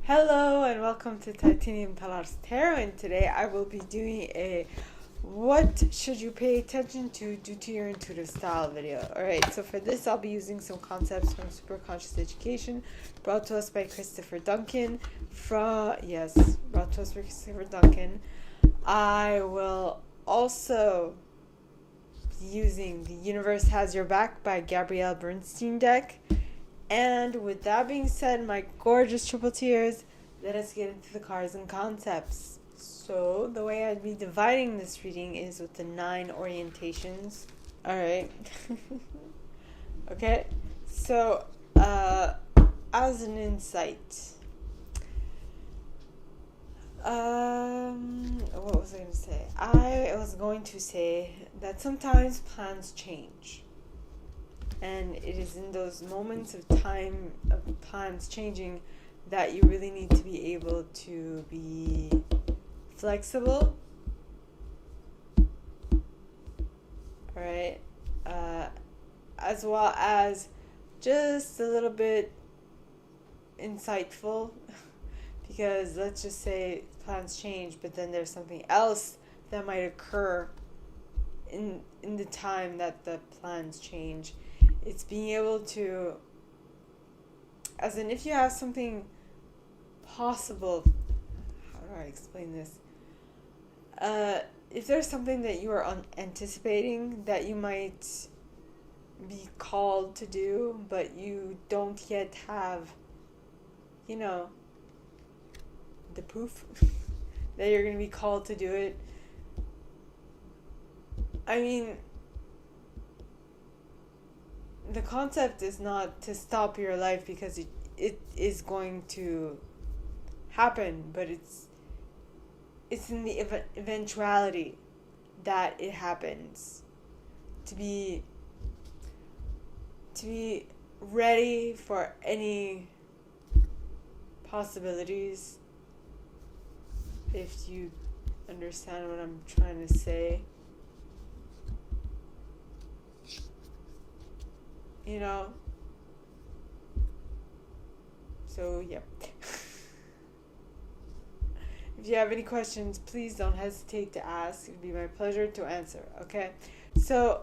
Hello and welcome to Titanium Pillars Tarot, and today I will be doing a what should you pay attention to due to your intuitive style video. Alright, so for this I'll be using some concepts from Superconscious Education brought to us by Christopher Duncan. Brought to us by Christopher Duncan. I will also be using The Universe Has Your Back by Gabrielle Bernstein deck. And with that being said, my gorgeous triple tears, let us get into the cards and concepts. So, the way I'd be dividing this reading is with the 9 orientations. Alright. Okay. So, as an insight, what was I going to say? I was going to say that sometimes plans change. And it is in those moments of time of plans changing that you really need to be able to be flexible. Alright. As well as just a little bit insightful. Because let's just say plans change, but then there's something else that might occur in the time that the plans change. It's being able to, as in if you have something possible, how do I explain this? If there's something that you are anticipating that you might be called to do, but you don't yet have, the proof that you're going to be called to do it. I mean, the concept is not to stop your life because it is going to happen, but it's in the eventuality that it happens. To be ready for any possibilities, if you understand what I'm trying to say. So, yeah. If you have any questions, please don't hesitate to ask. It would be my pleasure to answer, okay? So,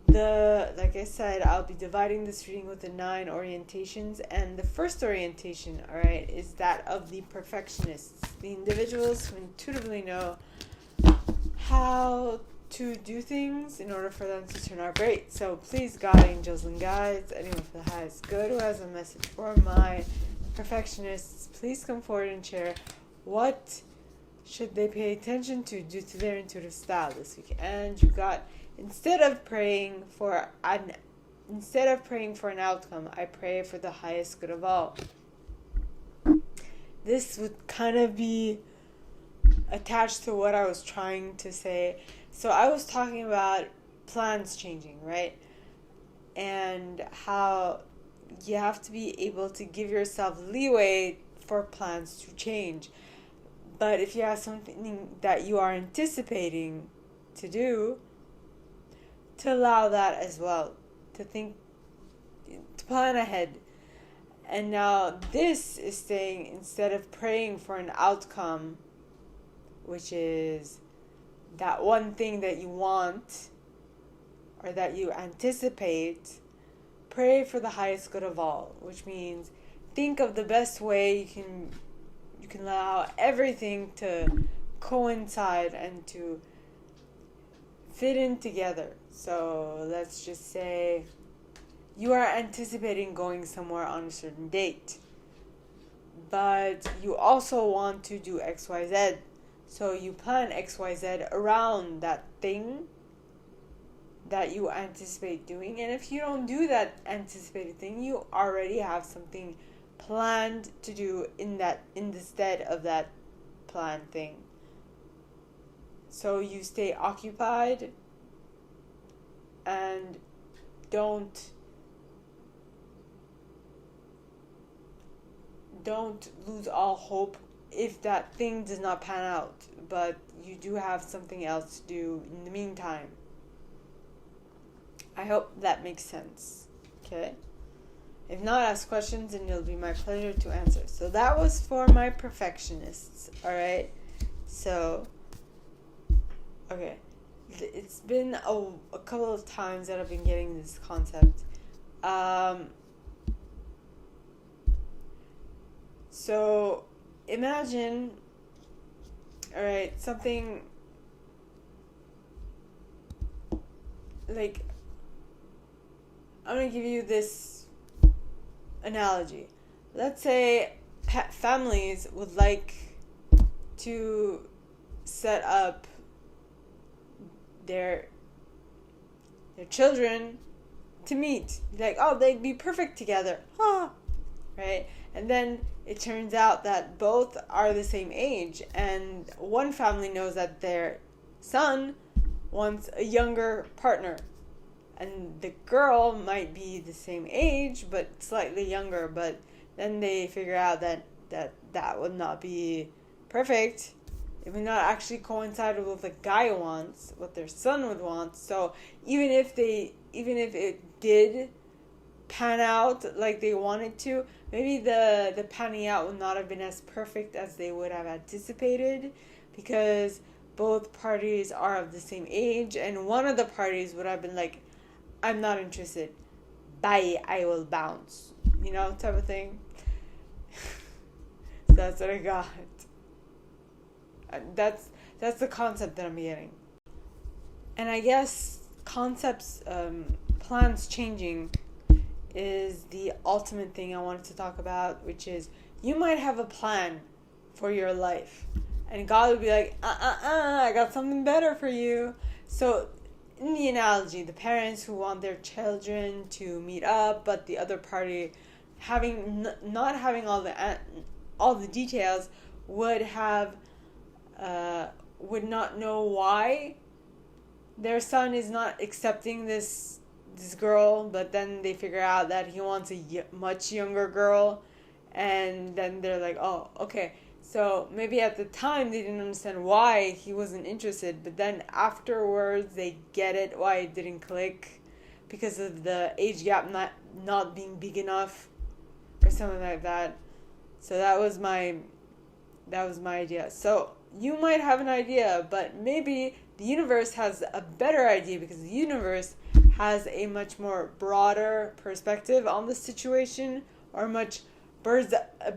like I said, I'll be dividing this reading with the 9 orientations. And the first orientation, alright, is that of the perfectionists. The individuals who intuitively know how to do things in order for them to turn out great. So please, God, angels, and guides, anyone for the highest good who has a message for my perfectionists, please come forward and share what should they pay attention to due to their intuitive style this week. And you got, instead of praying for an outcome, I pray for the highest good of all. This would kind of be attached to what I was trying to say. So I was talking about plans changing, right? And how you have to be able to give yourself leeway for plans to change. But if you have something that you are anticipating to do, to allow that as well. To plan ahead. And now this is saying, instead of praying for an outcome, which is that one thing that you want or that you anticipate, pray for the highest good of all, which means think of the best way you can allow everything to coincide and to fit in together. So let's just say you are anticipating going somewhere on a certain date, but you also want to do XYZ. So you plan XYZ around that thing that you anticipate doing. And if you don't do that anticipated thing, you already have something planned to do in the stead of that planned thing. So you stay occupied and don't lose all hope if that thing does not pan out, but you do have something else to do in the meantime. I hope that makes sense. Okay? If not, ask questions and it'll be my pleasure to answer. So that was for my perfectionists, alright? So, okay. It's been a couple of times that I've been getting this concept. So, imagine, alright, something like, I'm going to give you this analogy. Let's say families would like to set up their children to meet. Like, oh, they'd be perfect together. Right? And then it turns out that both are the same age, and one family knows that their son wants a younger partner, and the girl might be the same age but slightly younger, but then they figure out that would not be perfect. It would not actually coincide with what the guy wants, what their son would want. So even if it did pan out like they wanted to, maybe the panning out would not have been as perfect as they would have anticipated, because both parties are of the same age, and one of the parties would have been like, I'm not interested. Bye, I will bounce. Type of thing. So that's what I got. That's the concept that I'm getting. And I guess concepts, plans changing is the ultimate thing I wanted to talk about, which is you might have a plan for your life, and God would be like, I got something better for you. So in the analogy, the parents who want their children to meet up, but the other party not having all the details, would not know why their son is not accepting this girl, but then they figure out that he wants a much younger girl, and then they're like, oh, okay. So maybe at the time they didn't understand why he wasn't interested, but then afterwards they get it, why it didn't click, because of the age gap not being big enough or something like that. So that was my idea. So you might have an idea, but maybe the universe has a better idea, because the universe has a much more broader perspective on the situation, or a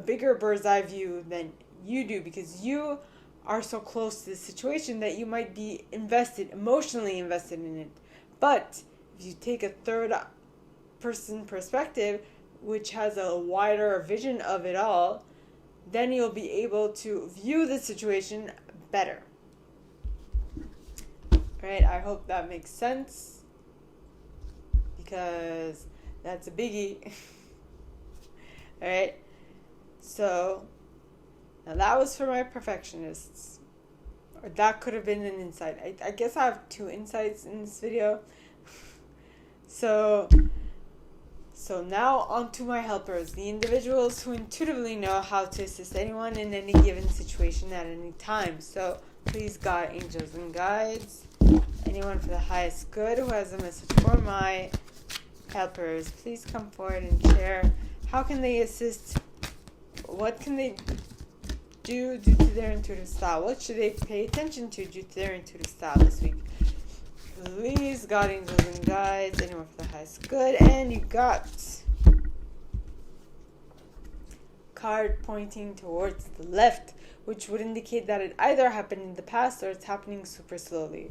bigger bird's eye view than you do, because you are so close to the situation that you might be emotionally invested in it. But if you take a third person perspective, which has a wider vision of it all, then you'll be able to view the situation better. Right? I hope that makes sense, because that's a biggie. Alright? So, now that was for my perfectionists. Or that could have been an insight. I guess I have 2 insights in this video. So now on to my helpers, the individuals who intuitively know how to assist anyone in any given situation at any time. So please, God, angels, and guides, anyone for the highest good who has a message for my helpers, please come forward and share. How can they assist? What can they do due to their intuitive style? What should they pay attention to due to their intuitive style this week? Please, God, angels, and guides, anyone for the highest good. And you got card pointing towards the left, which would indicate that it either happened in the past or it's happening super slowly.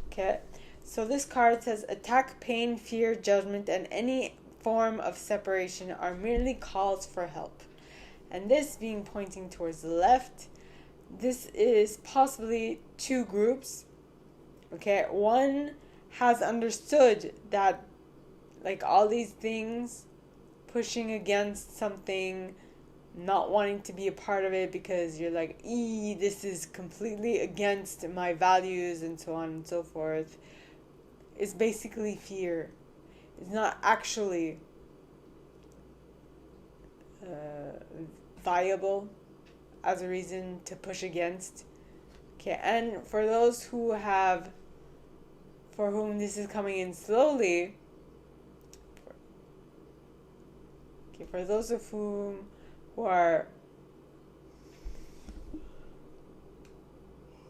Okay, so this card says attack, pain, fear, judgment, and any form of separation are merely calls for help. And this being pointing towards the left, this is possibly 2 groups. Okay, one has understood that, like, all these things, pushing against something, not wanting to be a part of it because you're like, this is completely against my values, and so on and so forth, is basically fear. It's not actually viable as a reason to push against. Okay, and for those for whom this is coming in slowly, Okay, for those of whom who are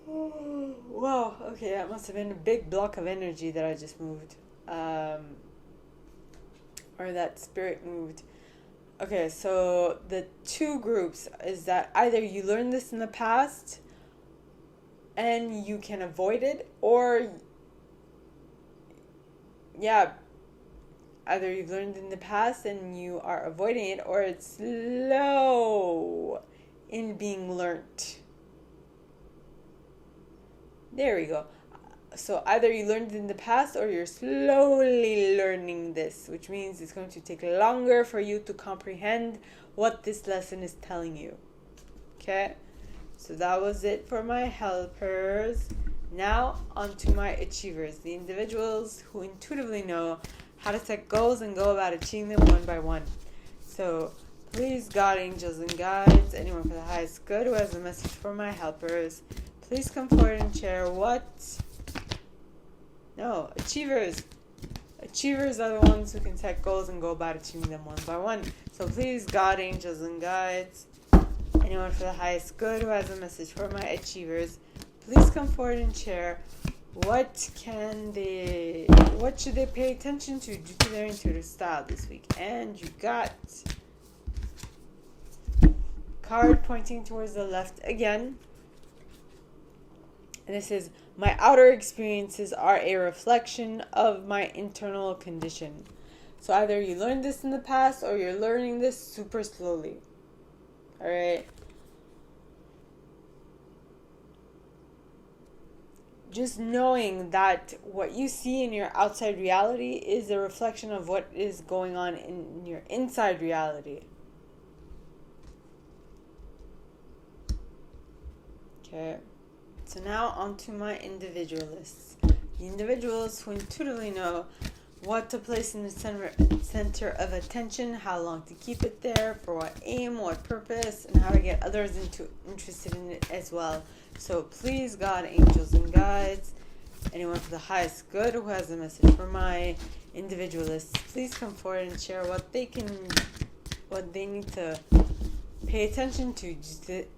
wow, okay, that must have been a big block of energy that I just moved. Or that spirit moved. Okay, so the two groups is that either you learned this in the past and you can avoid it, or yeah, either you've learned in the past and you are avoiding it, or it's slow in being learnt. There we go. So either you learned in the past or you're slowly learning this, which means it's going to take longer for you to comprehend what this lesson is telling you. Okay? So that was it for my helpers. Now on to my achievers, the individuals who intuitively know how to set goals and go about achieving them one by one. So please, God, angels, and guides, anyone for the highest good who has a message for my helpers, please come forward and share what... No, achievers. Achievers are the ones who can set goals and go about achieving them one by one. So please, God, angels, and guides, anyone for the highest good who has a message for my achievers, please come forward and share what should they pay attention to due to their intuitive style this week. And you got card pointing towards the left again. And this is, my outer experiences are a reflection of my internal condition. So either you learned this in the past or you're learning this super slowly. Alright? Just knowing that what you see in your outside reality is a reflection of what is going on in your inside reality. Okay. So now on to my individualists. The individuals who intuitively know what to place in the center of attention, how long to keep it there, for what aim, what purpose, and how to get others interested in it as well. So please, God, angels, and guides, anyone for the highest good who has a message for my individualists, please come forward and share what they need to pay attention to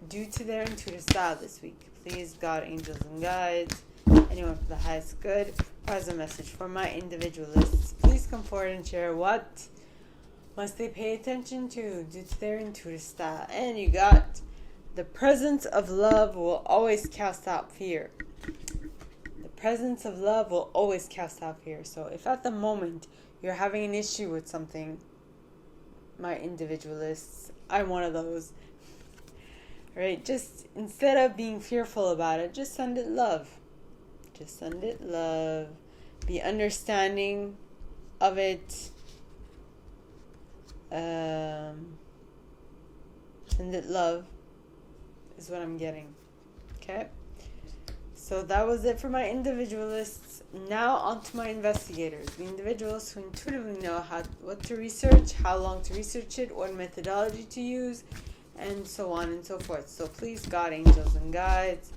due to their intuitive style this week. Please, God, angels, and guides, anyone for the highest good who has a message for my individualists, please come forward and share what must they pay attention to due to their intuitive style. And you got, the presence of love will always cast out fear. The presence of love will always cast out fear. So if at the moment you're having an issue with something, my individualists, I'm one of those. Right? Just instead of being fearful about it, just send it love. Just send it love. Be understanding of it. Send it love is what I'm getting. Okay? So that was it for my individualists. Now on to my investigators. The individuals who intuitively know what to research, how long to research it, what methodology to use, and so on and so forth. So please, God, angels, and guides,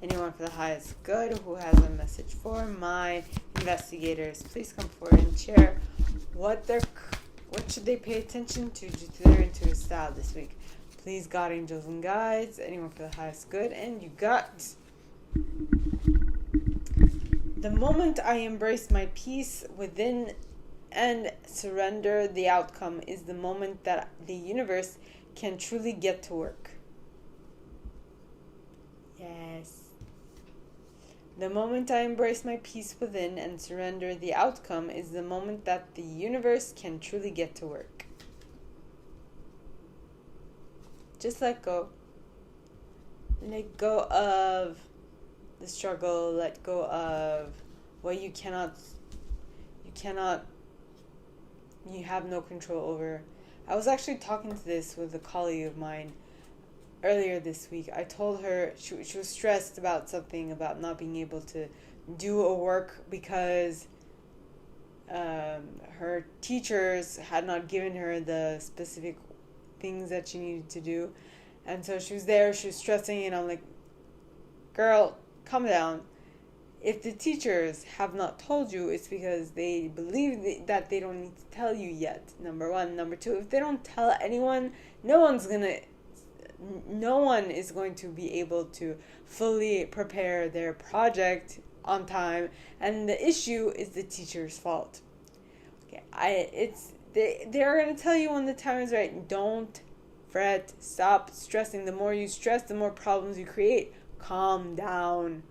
anyone for the highest good who has a message for my investigators, please come forward and share what should they pay attention to due to their intuitive style this week. Please, God, angels, and guides, anyone for the highest good. And you got, the moment I embrace my peace within and surrender the outcome is the moment that the universe can truly get to work. Yes. The moment I embrace my peace within and surrender the outcome is the moment that the universe can truly get to work. Just let go. Let go of the struggle. Let go of what you have no control over. I was actually talking to this with a colleague of mine earlier this week. I told her she was stressed about something, about not being able to do a work because her teachers had not given her the specific things that she needed to do. And so she was stressing, and I'm like, girl, calm down. If the teachers have not told you, it's because they believe that they don't need to tell you yet. Number one. Number two, if they don't tell anyone, no one is going to be able to fully prepare their project on time, and the issue is the teacher's fault. Okay, they're going to tell you when the time is right. Don't fret. Stop stressing. The more you stress, the more problems you create. Calm down,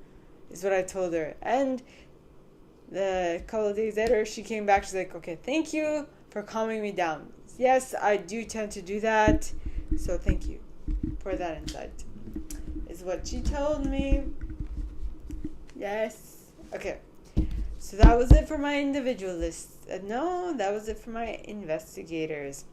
is what I told her. And the couple of days later, she came back. She's like, okay, thank you for calming me down. Yes, I do tend to do that. So thank you for that insight, is what she told me. Yes. Okay. So that was it for my individualists. No, that was it for my investigators.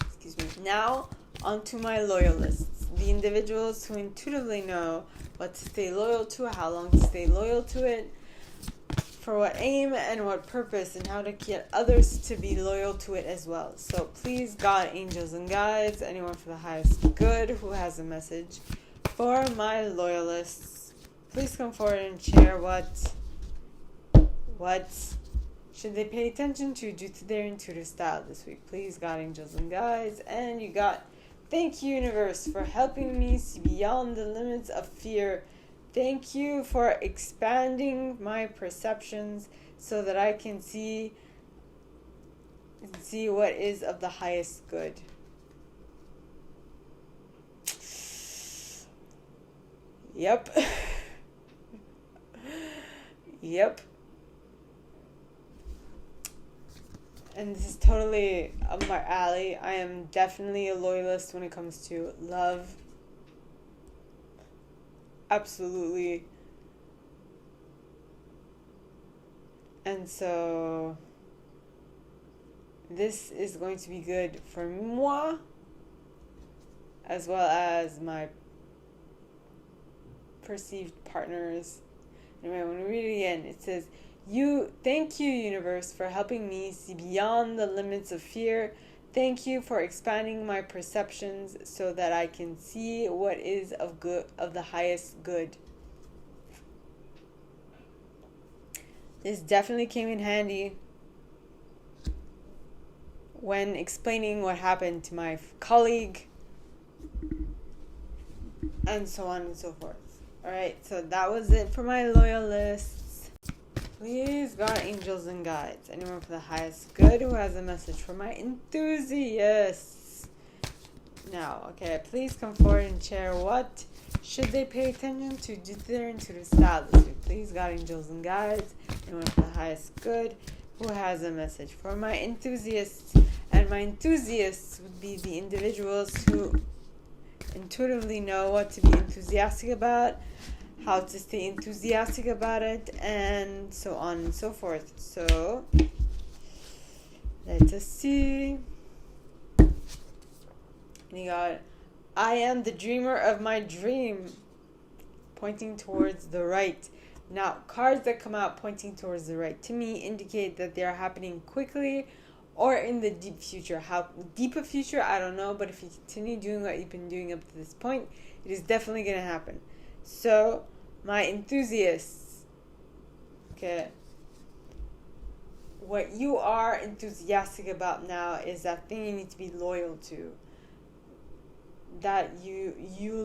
Excuse me. Now, on to my loyalists. The individuals who intuitively know what to stay loyal to, how long to stay loyal to it, for what aim and what purpose, and how to get others to be loyal to it as well. So please, God, angels, and guides, anyone for the highest good who has a message for my loyalists, please come forward and share what should they pay attention to due to their intuitive style this week. Please, God, angels, and guides. And you got, thank you, universe, for helping me see beyond the limits of fear. Thank you for expanding my perceptions so that I can see what is of the highest good. Yep. Yep. And this is totally up my alley. I am definitely a loyalist when it comes to love. Absolutely. And so this is going to be good for moi as well as my perceived partners. Anyway, when we read it again, it says, thank you, universe, for helping me see beyond the limits of fear. Thank you for expanding my perceptions so that I can see what is of the highest good. This definitely came in handy when explaining what happened to my colleague and so on and so forth. Alright, so that was it for my loyalists. Please, God, angels, and guides, anyone for the highest good who has a message for my enthusiasts. Now, okay, please come forward and share what should they pay attention to due to their intuitive style this week. Please, God, angels, and guides, anyone for the highest good who has a message for my enthusiasts. And my enthusiasts would be the individuals who intuitively know what to be enthusiastic about, how to stay enthusiastic about it, and so on and so forth. So, let us see. And you got, I am the dreamer of my dream, pointing towards the right. Now, cards that come out pointing towards the right, to me, indicate that they are happening quickly or in the deep future. How deep a future, I don't know, but if you continue doing what you've been doing up to this point, it is definitely going to happen. So, my enthusiasts, okay, what you are enthusiastic about now is that thing you need to be loyal to. That you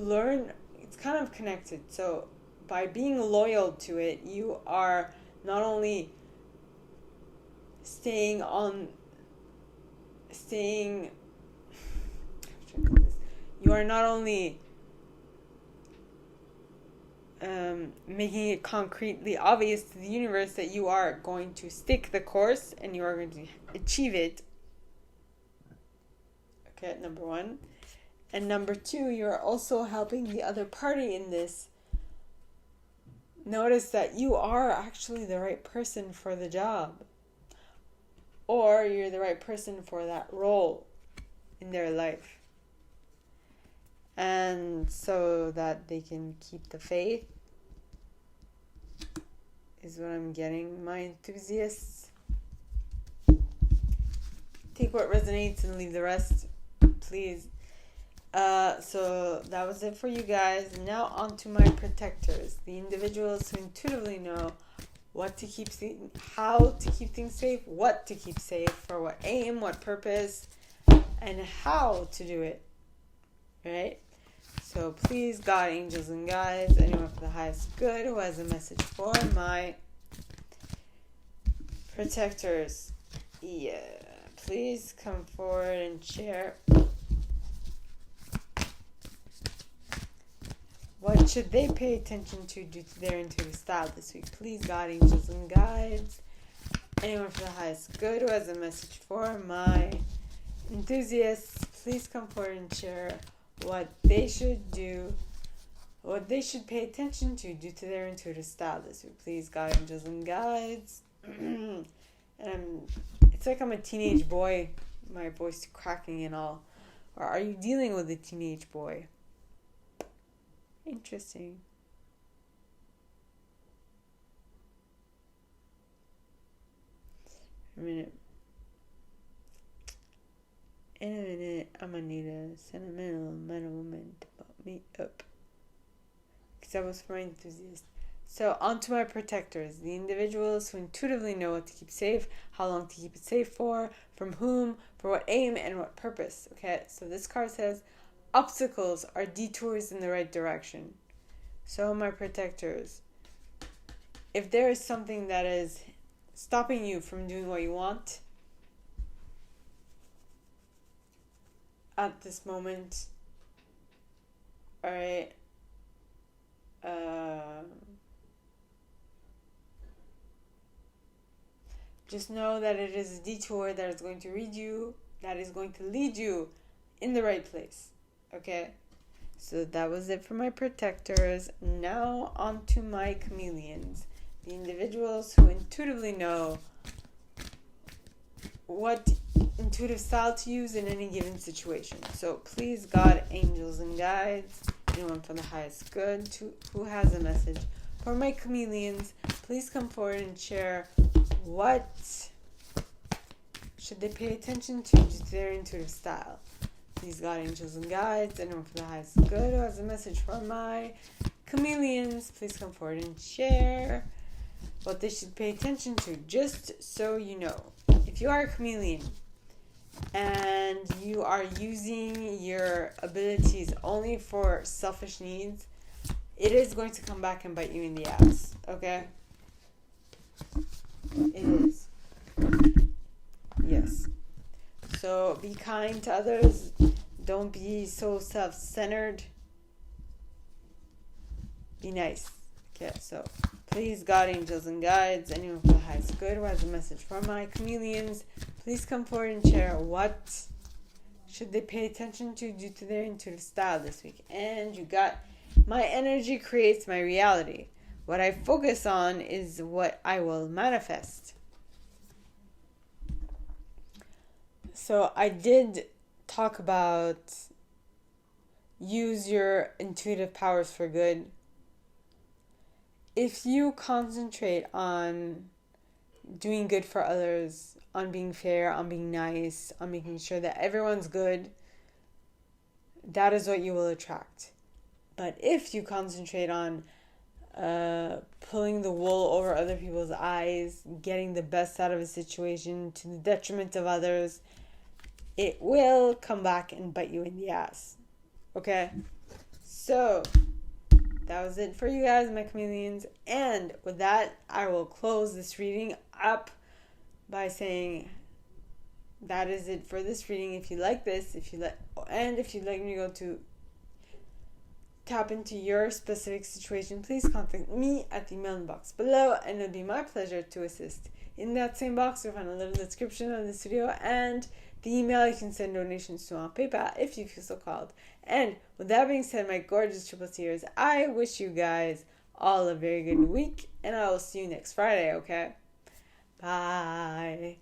learn, it's kind of connected. So, by being loyal to it, you are not only you are not only making it concretely obvious to the universe that you are going to stick the course and you are going to achieve it. Okay, number one. And number two, you're also helping the other party in this notice that you are actually the right person for the job. Or you're the right person for that role in their life. And so that they can keep the faith is what I'm getting. My enthusiasts, take what resonates and leave the rest, please. So that was it for you guys. Now on to my protectors, the individuals who intuitively know how to keep things safe, what to keep safe, for what aim, what purpose, and how to do it. Right? So please, God, angels, and guides, anyone for the highest good who has a message for my protectors. Yeah. Please come forward and share. What should they pay attention to due to their intuitive style this week? Please, God, angels, and guides, anyone for the highest good who has a message for my enthusiasts, please come forward and share what they should do, what they should pay attention to due to their intuitive style this week. Please, God, angels, and guides. And it's like I'm a teenage boy, my voice cracking and all. Or are you dealing with a teenage boy? Interesting. In a minute, I'm gonna need a sentimental man or woman to put me up. Because that was for my enthusiast. So, on to my protectors, the individuals who intuitively know what to keep safe, how long to keep it safe for, from whom, for what aim, and what purpose. Okay, so this card says, obstacles are detours in the right direction. So, my protectors, if there is something that is stopping you from doing what you want at this moment, alright, just know that it is a detour that is going to lead you in the right place. Okay? So that was it for my protectors. Now on to my chameleons. The individuals who intuitively know what intuitive style to use in any given situation. So please, God, angels, and guides, anyone from the highest good who has a message for my chameleons, please come forward and share what should they pay attention to due to their intuitive style. Please, God, angels, and guides, anyone from the highest good who has a message for my chameleons, please come forward and share what they should pay attention to, just so you know. If you are a chameleon and you are using your abilities only for selfish needs, it is going to come back and bite you in the ass, okay? It is. Yes. So be kind to others. Don't be so self-centered. Be nice. Okay, so please, God, angels, and guides, anyone for the highest good who has a message for my chameleons, please come forward and share what should they pay attention to due to their intuitive style this week. And you got, my energy creates my reality. What I focus on is what I will manifest. So I did talk about use your intuitive powers for good. If you concentrate on doing good for others, on being fair, on being nice, on making sure that everyone's good, that is what you will attract. But if you concentrate on pulling the wool over other people's eyes, getting the best out of a situation to the detriment of others, it will come back and bite you in the ass. Okay? So that was it for you guys, my chameleons. And with that, I will close this reading up by saying that is it for this reading. If you like this, if you'd like me to go to tap into your specific situation, please contact me at the email box below, and it'll be my pleasure to assist. In that same box, you'll find a little description of this video and the email you can send donations to on PayPal if you feel so called. And with that being said, my gorgeous triple Ters, I wish you guys all a very good week, and I will see you next Friday, okay? Bye.